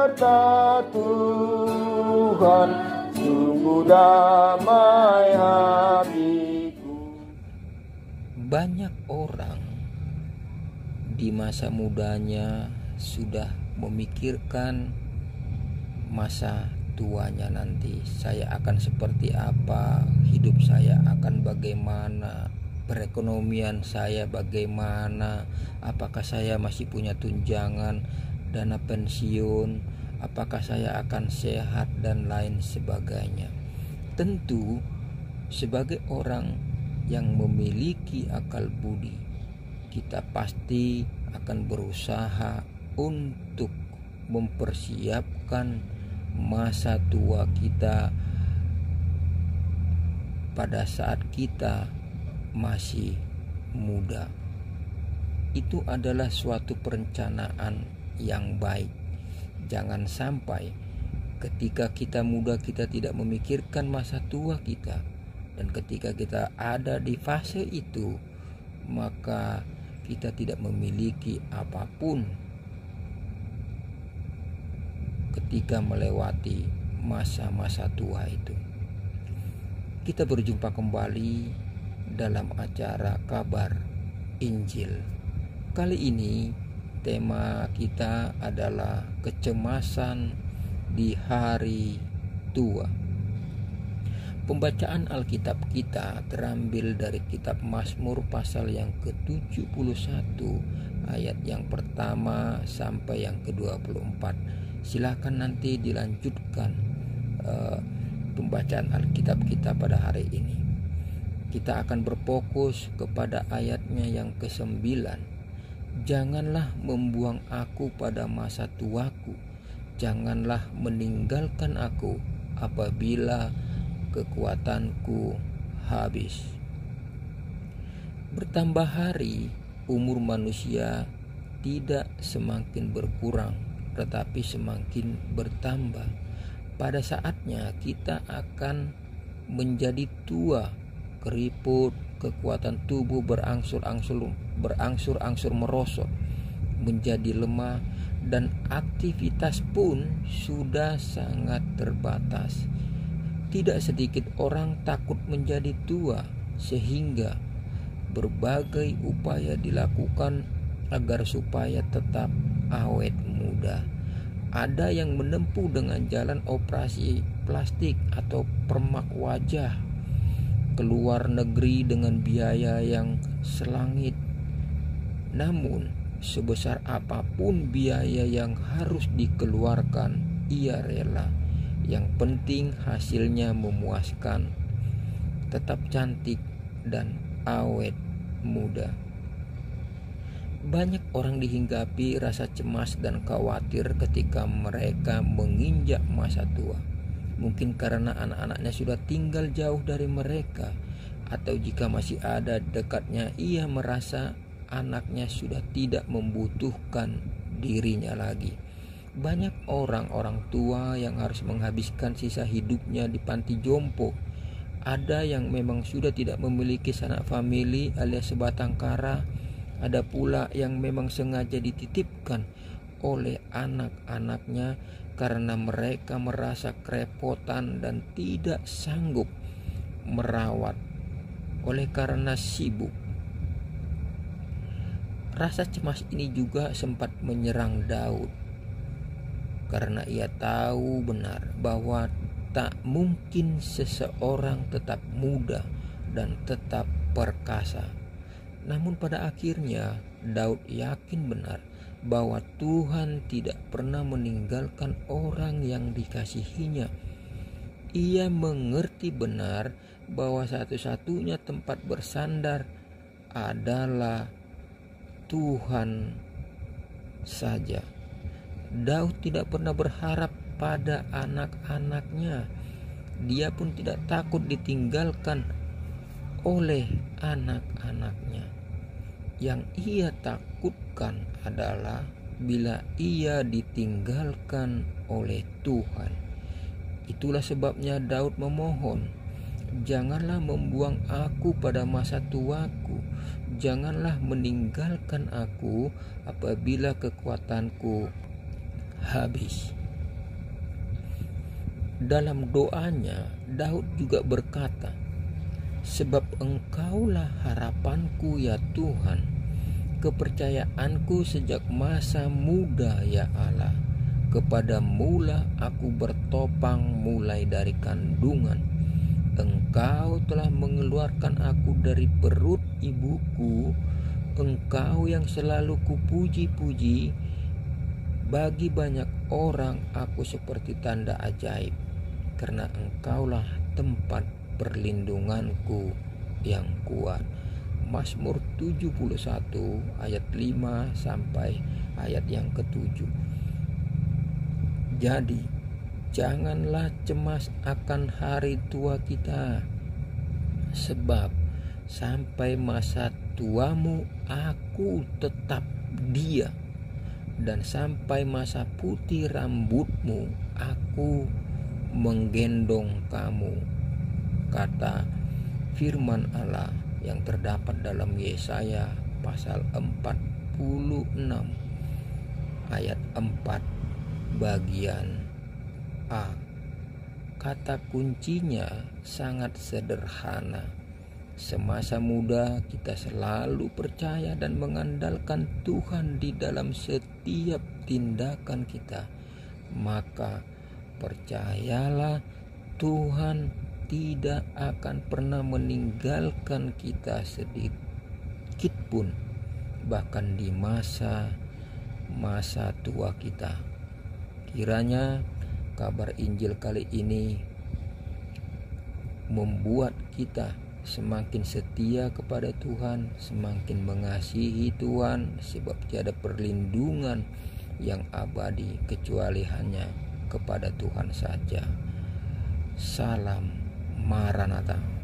serta Tuhan, sungguh damai hatiku. Banyak orang di masa mudanya sudah memikirkan masa tuanya nanti. Saya akan seperti apa, hidup saya akan bagaimana, perekonomian saya bagaimana, apakah saya masih punya tunjangan, dana pensiun, apakah saya akan sehat dan lain sebagainya. Tentu sebagai orang yang memiliki akal budi, kita pasti akan berusaha untuk mempersiapkan masa tua kita pada saat kita masih muda. Itu adalah suatu perencanaan yang baik. Jangan sampai ketika kita muda kita tidak memikirkan masa tua kita, dan ketika kita ada di fase itu maka kita tidak memiliki apapun ketika melewati masa-masa tua itu. Kita berjumpa kembali dalam acara Kabar Injil. Kali ini tema kita adalah kecemasan di hari tua. Pembacaan Alkitab kita terambil dari kitab Mazmur pasal yang ke-71 ayat yang pertama sampai yang ke-24. Silakan nanti dilanjutkan pembacaan Alkitab kita pada hari ini. Kita akan berfokus kepada ayatnya yang ke-9. Janganlah membuang aku pada masa tuaku, janganlah meninggalkan aku apabila kekuatanku habis. Bertambah hari, umur manusia tidak semakin berkurang, tetapi semakin bertambah. Pada saatnya kita akan menjadi tua, keriput, kekuatan tubuh berangsur-angsur merosot, menjadi lemah, dan aktivitas pun sudah sangat terbatas. Tidak sedikit orang takut menjadi tua, sehingga berbagai upaya dilakukan agar supaya tetap awet muda. Ada yang menempuh dengan jalan operasi plastik atau permak wajah, keluar negeri dengan biaya yang selangit. Namun sebesar apapun biaya yang harus dikeluarkan, ia rela. Yang penting hasilnya memuaskan, tetap cantik dan awet muda. Banyak orang dihinggapi rasa cemas dan khawatir ketika mereka menginjak masa tua. Mungkin karena anak-anaknya sudah tinggal jauh dari mereka, atau jika masih ada dekatnya, ia merasa anaknya sudah tidak membutuhkan dirinya lagi. Banyak orang tua yang harus menghabiskan sisa hidupnya di panti jompo. Ada yang memang sudah tidak memiliki sanak famili alias sebatang kara. Ada pula yang memang sengaja dititipkan oleh anak-anaknya karena mereka merasa kerepotan dan tidak sanggup merawat oleh karena sibuk. Rasa cemas ini juga sempat menyerang Daud, karena ia tahu benar bahwa tak mungkin seseorang tetap muda dan tetap perkasa. Namun pada akhirnya Daud yakin benar bahwa Tuhan tidak pernah meninggalkan orang yang dikasihinya. Ia mengerti benar bahwa satu-satunya tempat bersandar adalah Tuhan saja. Daud tidak pernah berharap pada anak-anaknya. Dia pun tidak takut ditinggalkan oleh anak-anaknya. Yang ia takutkan adalah bila ia ditinggalkan oleh Tuhan. Itulah sebabnya Daud memohon, janganlah membuang aku pada masa tuaku, janganlah meninggalkan aku apabila kekuatanku habis. dalam doanya Daud juga berkata, "Sebab Engkaulah harapanku ya Tuhan, kepercayaanku sejak masa muda ya Allah. Kepadamulah aku bertopang mulai dari kandungan. Engkau telah mengeluarkan aku dari perut ibuku. Engkau yang selalu kupuji-puji. Bagi banyak orang aku seperti tanda ajaib, karena Engkaulah tempat perlindunganku yang kuat." Mazmur 71 ayat 5 sampai ayat yang ke-7. Jadi, janganlah cemas akan hari tua kita, sebab sampai masa tuamu aku tetap dia, dan sampai masa putih rambutmu aku menggendong kamu. Kata firman Allah yang terdapat dalam Yesaya pasal 46 ayat 4 bagian A. Kata kuncinya sangat sederhana. Semasa muda kita selalu percaya dan mengandalkan Tuhan di dalam setiap tindakan kita. Maka percayalah, Tuhan tidak akan pernah meninggalkan kita sedikit pun, bahkan di masa tua kita. Kiranya kabar Injil kali ini membuat kita semakin setia kepada Tuhan, semakin mengasihi Tuhan, sebab tiada perlindungan yang abadi kecuali hanya kepada Tuhan saja. Salam Maranatha.